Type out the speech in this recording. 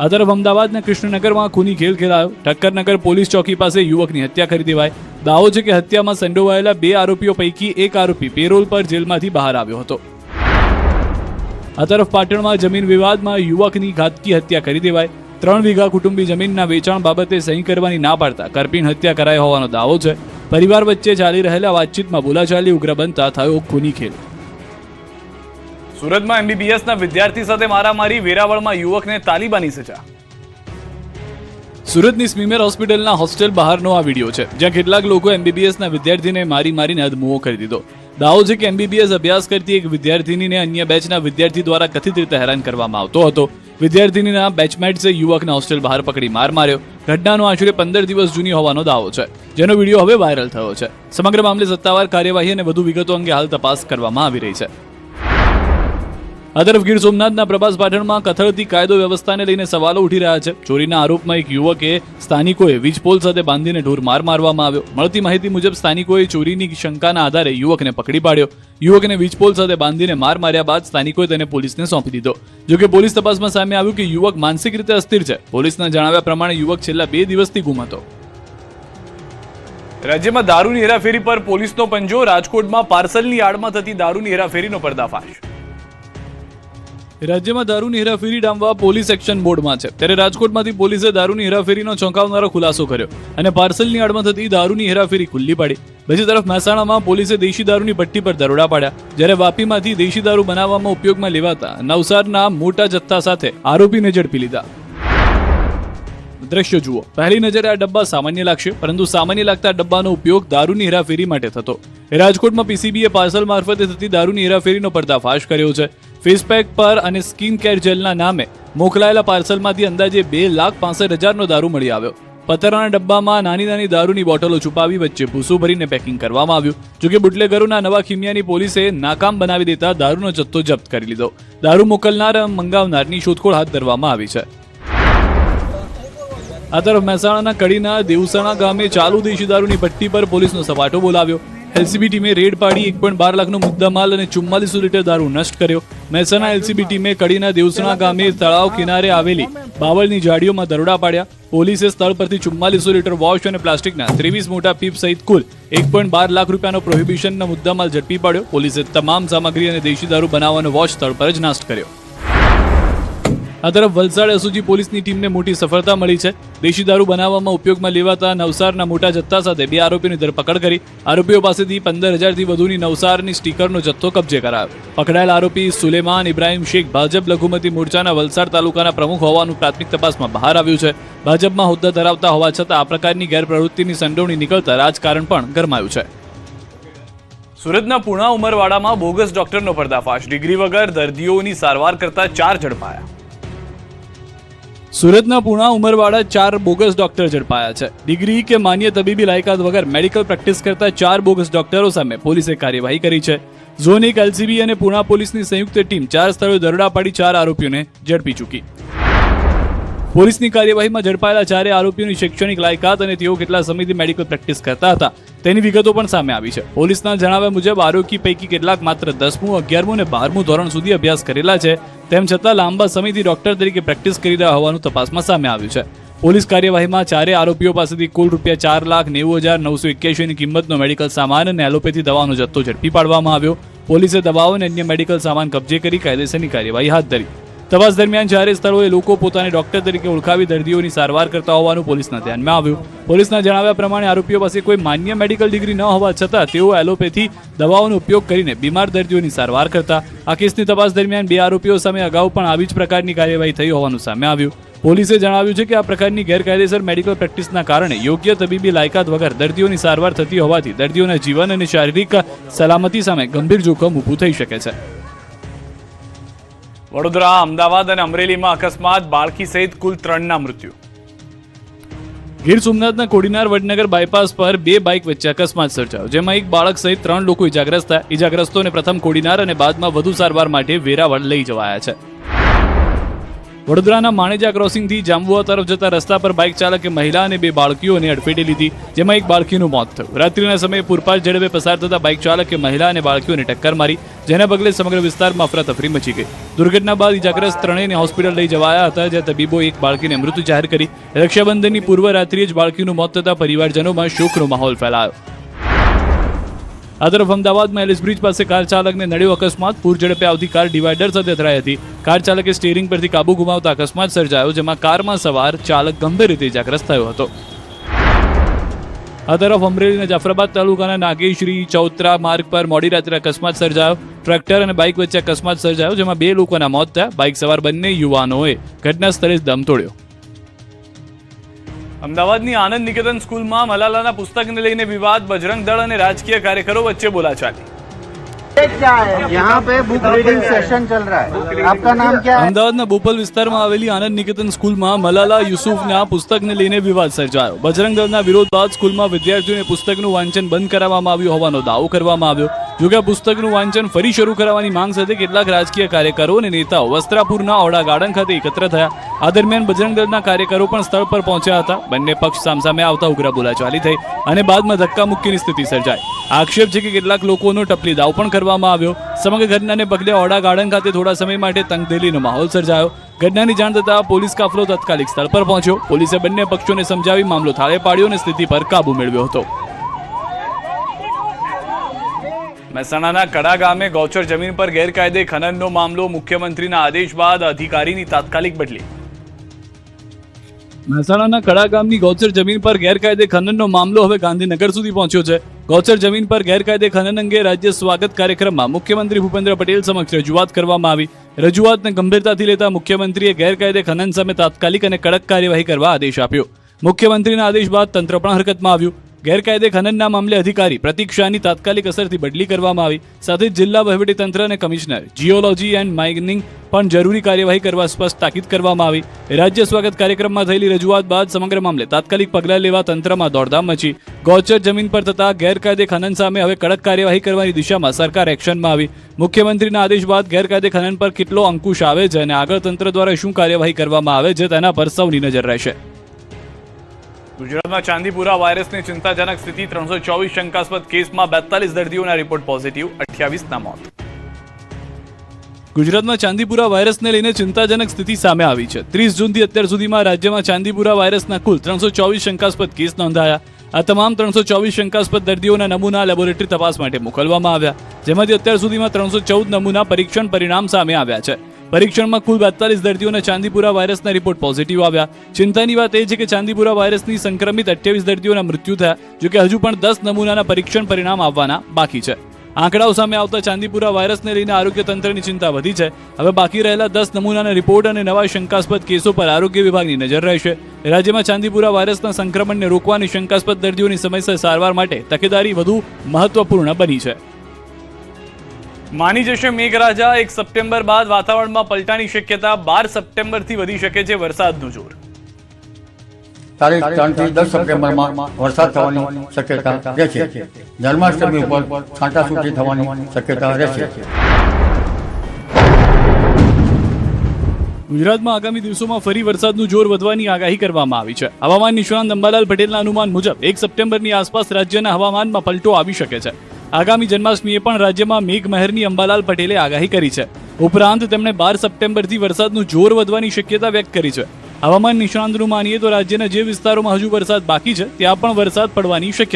આ તરફ અમદાવાદના કૃષ્ણનગરમાં ખૂની ખેલ ખેલાયો. ઠક્કરનગર પોલીસ ચોકી પાસે યુવકની હત્યા કરી દેવાઈ. દાવો છે કે હત્યામાં સંડોવાયેલા 2 આરોપીઓ પૈકી એક આરોપી પેરોલ પર જેલમાંથી બહાર આવ્યો હતો. આ તરફ પાટણમાં જમીન વિવાદમાં યુવકની ઘાતકી હત્યા કરી દેવાઈ. 3 વીઘા કુટુંબી જમીનના વેચાણ બાબતે સહી કરવાની ના પાડતા કરપીણ હત્યા કરાઈ હોવાનો દાવો છે. પરિવાર વચ્ચે ચાલી રહેલા વાતચીતમાં બોલાચાલી ઉગ્ર બનતા થયો ખૂની ખેલ. સુરતમાં એમબીબીએસના વિદ્યાર્થી સાથે મારામારી. વેરાવળમાં યુવકને તાલિબાની સજા. સુરતની સ્મીમેર હોસ્પિટલના હોસ્ટેલ બહારનો આ વિડીયો છે, જ્યાં કેટલાક લોકો એમબીબીએસના વિદ્યાર્થીને મારીને અધમુઓ કરી દીધો. દાવો છે કે એમબીબીએસ અભ્યાસ કરતી એક વિદ્યાર્થીનીને અન્ય બેચના વિદ્યાર્થી દ્વારા કથિત રીતે હેરાન કરવામાં આવતો હતો. વિદ્યાર્થીનીના બેચમેટ્સે યુવકના હોસ્ટેલ બહાર પકડી માર માર્યો. ઘટનાનો આશરે 15 દિવસ જૂની હોવાનો દાવો છે, જેનો વિડીયો હવે વાયરલ થયો છે. સમગ્ર મામલે સત્તાવાર કાર્યવાહી અને વધુ વિગતો અંગે હાલ તપાસ કરવામાં આવી રહી છે. આ તરફ ગીર સોમનાથના પ્રભાસ પાટણમાં કથળતી કાયદો વ્યવસ્થાને લઈને સવાલો ઉઠી રહ્યા છે. ચોરીના આરોપમાં એક યુવકે સ્થાનિકોએ વીજપોલ સાથે બાંધીને ઢોર માર મારવામાં આવ્યો. મળતી માહિતી મુજબ સ્થાનિકોએ ચોરીની શંકાના આધારે યુવકને પકડી પાડ્યો. યુવકને વીજપોલ સાથે બાંધીને માર માર્યા બાદ સ્થાનિકોએ તેને પોલીસને સોંપી દીધો. જોકે પોલીસ તપાસમાં સામે આવ્યું કે યુવક માનસિક રીતે અસ્થિર છે. પોલીસના જણાવ્યા પ્રમાણે યુવક છેલ્લા 2 દિવસથી ગુમ હતો. રાજ્યમાં દારૂની હેરાફેરી પર પોલીસનો પંજો. રાજકોટમાં પાર્સલની આડમાં થતી દારૂની હેરાફેરીનો પર્દાફાશ. રાજ્યમાં દારૂની હેરાફેરી ડામવા પોલીસ એક્શન મોડમાં છે. ત્યારે રાજકોટમાંથી પોલીસે દારૂની હેરાફેરીનો ચોંકાવનારો ખુલાસો કર્યો અને પાર્સલની આડમાં થતી દારૂની હેરાફેરી ખુલ્લી પાડી. બીજી તરફ મહેસાણામાં પોલીસે દેશી દારૂની ભઠ્ઠી પર દરોડા પાડ્યા. જ્યારે વાપીમાંથી દેશી દારૂ બનાવવામાં ઉપયોગમાં લેવાતા નવસારના મોટા જથ્થા સાથે આરોપીને ઝડપી લીધા. દ્રશ્યો જુઓ. પહેલી નજરે આ ડબ્બા સામાન્ય લાગશે, પરંતુ સામાન્ય લાગતા ડબ્બાનો ઉપયોગ દારૂની હેરાફેરી માટે થતો. રાજકોટમાં પીસીબીએ પાર્સલ મારફતે થતી દારૂની હેરાફેરીનો પર્દાફાશ કર્યો છે. ફેસપેક પર અને સ્કિન કેર જેલના નામે મોકલાયેલા પાર્સલમાંથી અંદાજે 2,65,000નો દારૂ મળી આવ્યો. પતરાના ડબ્બામાં નાની દારૂની બોટલો છુપાવી વચ્ચે ભૂસું ભરીને પેકિંગ કરવામાં આવ્યું. જોકે બુટલેગરોના નવા ખીમિયાની પોલીસે નાકામ બનાવી દેતા દારૂનો જથ્થો જપ્ત કરી લીધો. દારૂ મોકલનાર મંગાવનારની શોધખોળ હાથ ધરવામાં આવી છે. આ તરફ મહેસાણાના કડીના દેવસણા ગામે ચાલુ દેશી દારૂની ભઠ્ઠી પર પોલીસનો સપાટો બોલાવ્યો. એલસીબી ટીમે રેડ પાડી 1.12 લાખનો મુદ્દામાલ અને 4400 લીટર દારૂ નષ્ટ કર્યો. મહેસાણા એલસીબી ટીમે કડીના દેવસણા ગામે તળાવ કિનારે આવેલી બાવળની જાળીઓમાં દરોડા પાડ્યા. પોલીસે સ્થળ પરથી 4400 લીટર વોશ અને પ્લાસ્ટિકના 23 મોટા પીપ સહિત કુલ 1.12 લાખ રૂપિયાનો પ્રોહિબિશનનો મુદ્દામાલ ઝડપી પાડ્યો. પોલીસે તમામ સામગ્રી અને દેશી દારૂ બનાવવાનો વોશ સ્થળ પર જ નાશ કર્યો. આ તરફ વલસાડ એસઓજી પોલીસની ટીમને મોટી સફળતા મળી છે. દેશી દારૂ બનાવવામાં ઉપયોગમાં લેવાતા નવસારના મોટા જથ્થા સાથે 2 આરોપીની ધરપકડ કરી. આરોપીઓ પાસેથી 15,000થી વધુની નવસારની સ્ટીકરનો જથ્થો કબજે કરાયો. પકડાયેલ આરોપી સુલેમાન ઇબ્રાહિમ શેખ ભાજપ લઘુમતી મોરચાના વલસાડ તાલુકાના પ્રમુખ હોવાનું પ્રાથમિક તપાસમાં બહાર આવ્યું છે. ભાજપમાં હોદ્દા ધરાવતા હોવા છતાં આ પ્રકારની ગેરપ્રવૃત્તિની સંડોવણી નીકળતા રાજકારણ પણ ગરમાયું છે. સુરતના પુણા ઉમરવાડામાં બોગસ ડોક્ટરનો પર્દાફાશ. ડિગ્રી વગર દર્દીઓની સારવાર કરતા 4 ઝડપાયા. સુરતના પુણા ઉમરવાડા 4 બોગસ ડોક્ટર ઝડપાયા છે. ડિગ્રી કે માન્ય તબીબી લાયકાત વગર મેડિકલ પ્રેક્ટિસ કરતા 4 બોગસ ડોક્ટરો સામે પોલીસે કાર્યવાહી કરી છે. ઝોન 1 એલસીબી અને પુણા પોલીસની સંયુક્ત ટીમ 4 સ્થળોએ દરોડા પાડી 4 આરોપીઓને ઝડપી ચૂકી. પોલીસની કાર્યવાહીમાં ઝડપાયેલા 4 આરોપીઓની શૈક્ષણિક લાયકાત અને તેઓ કેટલા સમયથી મેડિકલ પ્રેક્ટિસ કરતા હતા તેની વિગતો પણ સામે આવી છે. પોલીસના જણાવ્યા મુજબ આરોપી પૈકી કેટલાક માત્ર 10મું, 11મું અને 12મું ધોરણ સુધી અભ્યાસ કરેલા છે. તેમ છતાં લાંબા સમયથી ડોક્ટર તરીકે પ્રેક્ટિસ કરી રહ્યા હોવાનું તપાસમાં સામે આવ્યું છે. પોલીસ કાર્યવાહીમાં 4 આરોપીઓ પાસેથી કુલ ₹4,90,981ની કિંમતનો મેડિકલ સામાન અને એલોપેથી દવાનો જથ્થો ઝડપી પાડવામાં આવ્યો. પોલીસે દવાઓ અને અન્ય મેડિકલ સામાન કબજે કરી કાયદેસરની કાર્યવાહી હાથ ધરી. તપાસ દરમિયાન 4 સ્થળોએ લોકો પોતાને ડોક્ટર તરીકે ઓળખાવી દર્દીઓની સારવાર કરતા હોવાનું પોલીસના ધ્યાનમાં આવ્યું. પોલીસના જણાવ્યા પ્રમાણે આરોપીઓ પાસે કોઈ માન્ય મેડિકલ ડિગ્રી ન હોવા છતાં તેઓ એલોપેથી દવાઓનો ઉપયોગ કરીને બીમાર દર્દીઓની સારવાર કરતા. આ કેસની તપાસ દરમિયાન 2 આરોપીઓ સામે અગાઉ પણ આવી જ પ્રકારની કાર્યવાહી થઈ હોવાનું સામે આવ્યું. પોલીસે જણાવ્યું છે કે આ પ્રકારની ગેરકાયદેસર મેડિકલ પ્રેક્ટિસના કારણે યોગ્ય તબીબી લાયકાત વગર દર્દીઓની સારવાર થતી હોવાથી દર્દીઓના જીવન અને શારીરિક સલામતી સામે ગંભીર જોખમ ઊભું થઈ શકે છે. વડોદરા, અમદાવાદ અને અમરેલીમાં અકસ્માત. બાળકી સહિત કુલ 3ના મૃત્યુ. ગીર સોમનાથના કોડીનાર વડનગર બાયપાસ પર 2 બાઇક વચ્ચે અકસ્માત સર્જાયો, જેમાં એક બાળક સહિત 3 લોકો ઇજાગ્રસ્ત થયા. ઇજાગ્રસ્તોને પ્રથમ કોડીનાર અને બાદમાં વધુ સારવાર માટે વેરાવળ લઈ જવાયા છે. વડોદરાના માણેજા ક્રોસિંગથી જાંબુઆ તરફ જતા રસ્તા પર બાઇક ચાલકે મહિલા અને 2 બાળકીઓને અડફેટે લીધી, જેમાં એક બાળકીનું મોત થયું. રાત્રિના સમયે પૂરપાટ ઝડપે પસાર થતા બાઇક ચાલકે મહિલા અને બાળકીઓને ટક્કર મારી, જેના પગલે સમગ્ર વિસ્તારમાં અફરાતફરી મચી ગઈ. દુર્ઘટના બાદ ઇજાગ્રસ્ત ત્રણેયને હોસ્પિટલ લઈ જવાયા હતા, જ્યાં તબીબોએ એક બાળકીને મૃત જાહેર કરી. રક્ષાબંધનની પૂર્વ રાત્રિએ જ બાળકીનું મોત થતા પરિવારજનોમાં શોકનો માહોલ ફેલાયો. આ તરફ અમદાવાદમાં એલિસ બ્રિજ પાસે કાર ચાલકને નડ્યો અકસ્માત. પૂર ઝડપે આવતી કાર ડિવાઈડર સાથે અથડાઈ હતી. કાર ચાલકે સ્ટીયરિંગ પરથી કાબુ ગુમાવતા અકસ્માત સર્જાયો, જેમાં કારમાં સવાર ચાલક ગંભીર રીતે ઇજાગ્રસ્ત થયો હતો. આ તરફ અમરેલીના જાફરાબાદ તાલુકાના નાગેશ્રી ચૌત્રા માર્ગ પર મોડી રાત્રે અકસ્માત સર્જાયો. ટ્રેક્ટર અને બાઇક વચ્ચે અકસ્માત સર્જાયો, જેમાં 2 લોકોના મોત થયા. બાઇક સવાર બંને યુવાનોએ ઘટના સ્થળે જ દમ તોડ્યો. અમદાવાદની આનંદ નિકેતન સ્કૂલમાં મલાલાના પુસ્તકને લઈને વિવાદ. બજરંગ દળ અને રાજકીય કાર્યકરો વચ્ચે બોલાચાલી. यहाँ पे बुक रीडिंग सेशन चल रहा है. आपका नाम क्या है? અમદાવાદના બોપલ વિસ્તારમાં આવેલી આનંદ નિકેતન સ્કૂલમાં મલાલા યુસુફના પુસ્તકને લઈને વિવાદ સર્જાયો. બજરંગ દળના વિરોધ બાદ સ્કૂલમાં વિદ્યાર્થીઓને પુસ્તકનું વાંચન બંધ કરાવવામાં આવ્યું હોવાનો દાવો કરવામાં આવ્યો. જોકે આ પુસ્તકનું વાંચન ફરી શરૂ કરાવવાની માંગ સાથે કેટલાક રાજકીય કાર્યકરો અને નેતાઓ વસ્ત્રાપુરના ઓડા ગાર્ડન ખાતે એકત્ર થયા. આ દરમિયાન બજરંગ દળના કાર્યકરો પણ સ્થળ પર પહોંચ્યા હતા. બંને પક્ષ સામસામે આવતા ઉગ્ર બોલાચાલી થઈ અને બાદમાં ધક્કામુક્કીની સ્થિતિ સર્જાઈ. આક્ષેપ છે કે કેટલાક લોકોનો ટપલી દાવ પણ કરવામાં આવ્યો. સમગ્ર ઘટનાને પગલે ઓડા ગાર્ડન ખાતે થોડા સમય માટે તંગદિલીનો માહોલ સર્જાયો. ઘટનાની જાણ થતાં પોલીસ કાફલો તાત્કાલિક સ્થળ પર પહોંચ્યો. પોલીસે બંને પક્ષોને સમજાવી મામલો થાળે પાડ્યો અને સ્થિતિ પર કાબુ મેળવ્યો હતો. મહેસાણાના કડા ગામે ગૌચર જમીન પર ગેરકાયદે ખનનનો મામલો. મુખ્યમંત્રીના આદેશ બાદ અધિકારીની તાત્કાલિક બદલી. મહેસાણાના કડા ગામની ગૌચર જમીન પર ગેરકાયદે ખનનનો મામલો હવે ગાંધીનગર સુધી પહોંચ્યો છે. ગૌચર જમીન પર ગેરકાયદે ખનન અંગે રાજ્ય સ્વાગત કાર્યક્રમમાં મુખ્યમંત્રી ભૂપેન્દ્ર પટેલ સમક્ષ રજૂઆત કરવામાં આવી. રજૂઆતને ગંભીરતાથી લેતા મુખ્યમંત્રીએ ગેરકાયદે ખનન સામે તાત્કાલિક અને કડક કાર્યવાહી કરવા આદેશ આપ્યો. મુખ્યમંત્રીના આદેશ બાદ તંત્ર પણ હરકતમાં આવ્યું. ગેરકાયદે ખનનના મામલે અધિકારી પ્રતીક શાહની તાત્કાલિક અસરથી બદલી કરવામાં આવી. સાથે જ જિલ્લા વહીવટીતંત્ર અને કમિશનર જીઓલોજી એન્ડ માઇનિંગ પણ જરૂરી કાર્યવાહી કરવા સ્પષ્ટ તાકીદ કરવામાં આવી. રાજ્ય સ્વાગત કાર્યક્રમમાં થયેલી રજૂઆત બાદ સમગ્ર મામલે તાત્કાલિક પગલાં લેવા તંત્રમાં દોડધામ મચી. ગૌચર જમીન પર થતા ગેરકાયદે ખનન સામે હવે કડક કાર્યવાહી કરવાની દિશામાં સરકાર એક્શનમાં આવી. મુખ્યમંત્રીના આદેશ બાદ ગેરકાયદે ખનન પર કેટલો અંકુશ આવે છે અને આગળ તંત્ર દ્વારા શું કાર્યવાહી કરવામાં આવે છે તેના પર સૌની નજર રહેશે. ગુજરાતમાં ચાંદીપુરા વાયરસની ચિંતાજનક સ્થિતિ. 324 શંકાસ્પદ કેસમાં 42 દર્દીઓના રિપોર્ટ પોઝિટિવ, 28ના મોત. ગુજરાતમાં ચાંદીપુરા વાયરસને લઈને ચિંતાજનક સ્થિતિ સામે આવી છે. 30 જૂનથી અત્યાર સુધીમાં રાજ્યમાં ચાંદીપુરા વાયરસના કુલ 324 શંકાસ્પદ કેસ નોંધાયા. આ તમામ 324 શંકાસ્પદ દર્દીઓના નમૂના લેબોરેટરી તપાસ માટે મોકલવામાં આવ્યા, જેમાંથી અત્યાર સુધીમાં 314 નમૂના પરીક્ષણ પરિણામ સામે આવ્યા છે. પરીક્ષણમાં કુલ 42 દર્દીઓના ચાંદીપુરા વાયરસના રિપોર્ટ પોઝિટિવ આવ્યા. ચિંતાની વાત એ છે કે ચાંદીપુરા વાયરસની સંક્રમિત 28 દર્દીઓના મૃત્યુ થયા, જોકે હજુ પણ 10 નમૂનાના પરીક્ષણ પરિણામ આવવાના બાકી છે. આંકડાઓ સામે આવતા ચાંદીપુરા વાયરસને લઈને આરોગ્ય તંત્રની ચિંતા વધી છે. હવે બાકી રહેલા 10 નમૂનાના રિપોર્ટ અને નવા શંકાસ્પદ કેસો પર આરોગ્ય વિભાગની નજર રહેશે. રાજ્યમાં ચાંદીપુરા વાયરસના સંક્રમણને રોકવાની શંકાસ્પદ દર્દીઓની સમયસર સારવાર માટે તકેદારી વધુ મહત્વપૂર્ણ બની છે. માની જશે મેઘરાજા. 1 સપ્ટેમ્બર બાદ વાતાવરણમાં પલટાની શક્યતા. 12 સપ્ટેમ્બરથી વધી શકે છે વરસાદનું જોર. તારીખ 3 થી 10 સપ્ટેમ્બરમાં વરસાદ થવાની શક્યતા રહેશે. જન્માષ્ટમી ઉપર છાંટાછૂટી થવાની શક્યતા રહેશે. ગુજરાતમાં આગામી દિવસોમાં ફરી વરસાદનું જોર વધવાની આગાહી કરવામાં આવી છે. હવામાન નિષ્ણાંત અંબાલાલ પટેલના અનુમાન મુજબ 1 સપ્ટેમ્બરની આસપાસ રાજ્યના હવામાનમાં પલટો આવી શકે છે. આગામી જન્માષ્ટમીએ પણ રાજ્યમાં મેઘમહેરની અંબાલાલ પટેલે આગાહી કરી છે. ઉપરાંત તેમણે 12 સપ્ટેમ્બરથી વરસાદનું જોર વધવાની શક્યતા વ્યક્ત કરી છે. હવામાન નિષ્ણાંતનું માનીએ તો રાજ્યના જે વિસ્તારોમાં હજુ વરસાદ બાકી છે ત્યાં પણ વરસાદ પડવાની શક્યતા